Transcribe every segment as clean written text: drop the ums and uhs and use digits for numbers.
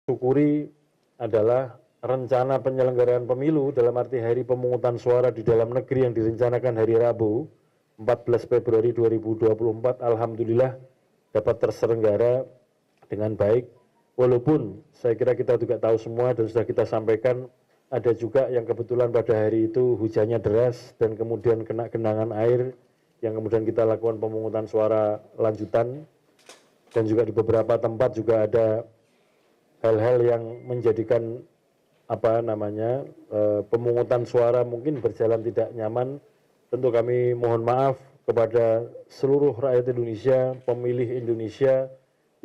syukuri adalah rencana penyelenggaraan pemilu dalam arti hari pemungutan suara di dalam negeri yang direncanakan hari Rabu 14 Februari 2024 alhamdulillah dapat terselenggara dengan baik, walaupun saya kira kita juga tahu semua dan sudah kita sampaikan ada juga yang kebetulan pada hari itu hujannya deras dan kemudian kena genangan air yang kemudian kita lakukan pemungutan suara lanjutan, dan juga di beberapa tempat juga ada hal-hal yang menjadikan pemungutan suara mungkin berjalan tidak nyaman. Tentu kami mohon maaf kepada seluruh rakyat Indonesia, pemilih Indonesia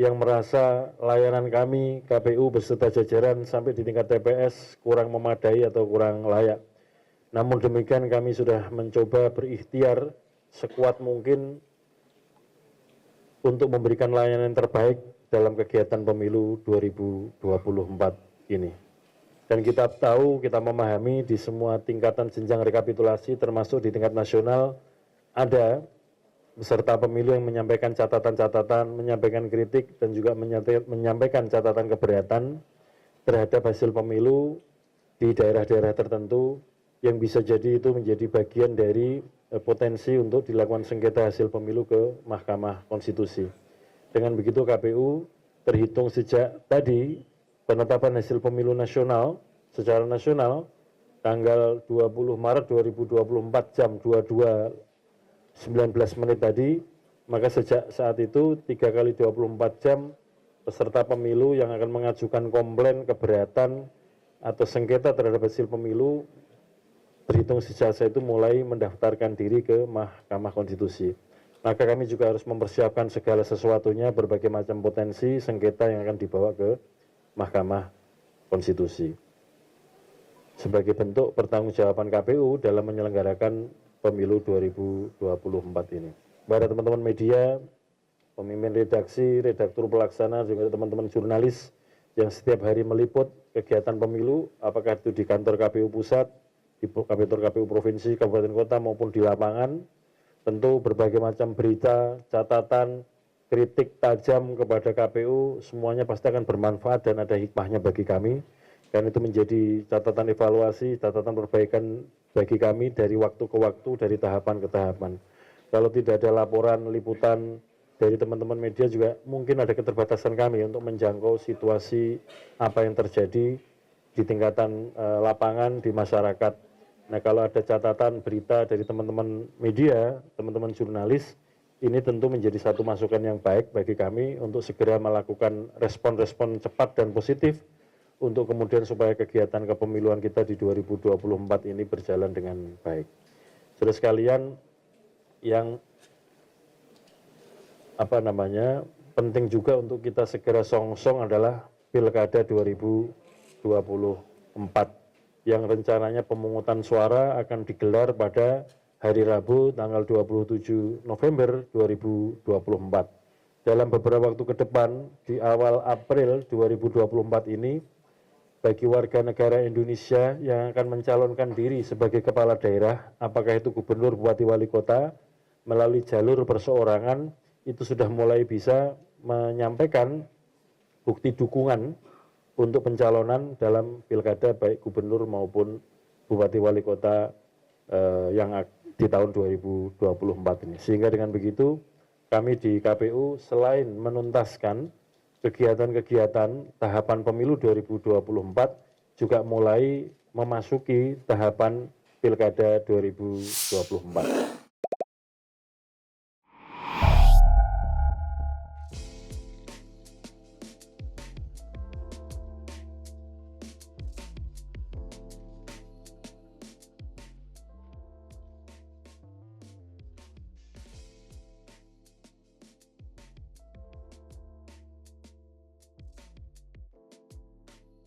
yang merasa layanan kami KPU beserta jajaran sampai di tingkat TPS kurang memadai atau kurang layak. Namun demikian kami sudah mencoba berikhtiar sekuat mungkin untuk memberikan layanan yang terbaik dalam kegiatan pemilu 2024 ini. Dan kita tahu, kita memahami di semua tingkatan jenjang rekapitulasi termasuk di tingkat nasional ada peserta pemilu yang menyampaikan catatan-catatan, menyampaikan kritik dan juga menyampaikan catatan keberatan terhadap hasil pemilu di daerah-daerah tertentu yang bisa jadi itu menjadi bagian dari potensi untuk dilakukan sengketa hasil pemilu ke Mahkamah Konstitusi. Dengan begitu KPU terhitung sejak tadi penetapan hasil pemilu nasional secara nasional tanggal 20 Maret 2024 jam 22.19 tadi, maka sejak saat itu 3 kali 24 jam peserta pemilu yang akan mengajukan komplain keberatan atau sengketa terhadap hasil pemilu berhitung sejak saat itu mulai mendaftarkan diri ke Mahkamah Konstitusi. Maka kami juga harus mempersiapkan segala sesuatunya, berbagai macam potensi sengketa yang akan dibawa ke Mahkamah Konstitusi sebagai bentuk pertanggungjawaban KPU dalam menyelenggarakan pemilu 2024 ini. Kepada teman-teman media, pemimpin redaksi, redaktur pelaksana, juga teman-teman jurnalis yang setiap hari meliput kegiatan pemilu, apakah itu di kantor KPU Pusat, di kantor KPU Provinsi, Kabupaten Kota maupun di lapangan, tentu berbagai macam berita, catatan, kritik tajam kepada KPU, semuanya pasti akan bermanfaat dan ada hikmahnya bagi kami. Dan itu menjadi catatan evaluasi, catatan perbaikan bagi kami dari waktu ke waktu, dari tahapan ke tahapan. Kalau tidak ada laporan, liputan dari teman-teman media juga mungkin ada keterbatasan kami untuk menjangkau situasi apa yang terjadi di tingkatan lapangan di masyarakat. Nah, kalau ada catatan berita dari teman-teman media, teman-teman jurnalis, ini tentu menjadi satu masukan yang baik bagi kami untuk segera melakukan respon-respon cepat dan positif untuk kemudian supaya kegiatan kepemiluan kita di 2024 ini berjalan dengan baik. Saudara sekalian, yang penting juga untuk kita segera songsong adalah Pilkada 2024 yang rencananya pemungutan suara akan digelar pada hari Rabu tanggal 27 November 2024. Dalam beberapa waktu ke depan, di awal April 2024 ini, bagi warga negara Indonesia yang akan mencalonkan diri sebagai kepala daerah, apakah itu gubernur, bupati, wali kota, melalui jalur perseorangan, itu sudah mulai bisa menyampaikan bukti dukungan untuk pencalonan dalam pilkada baik gubernur maupun bupati wali kota yang di tahun 2024 ini. Sehingga dengan begitu kami di KPU selain menuntaskan kegiatan-kegiatan tahapan pemilu 2024 juga mulai memasuki tahapan pilkada 2024.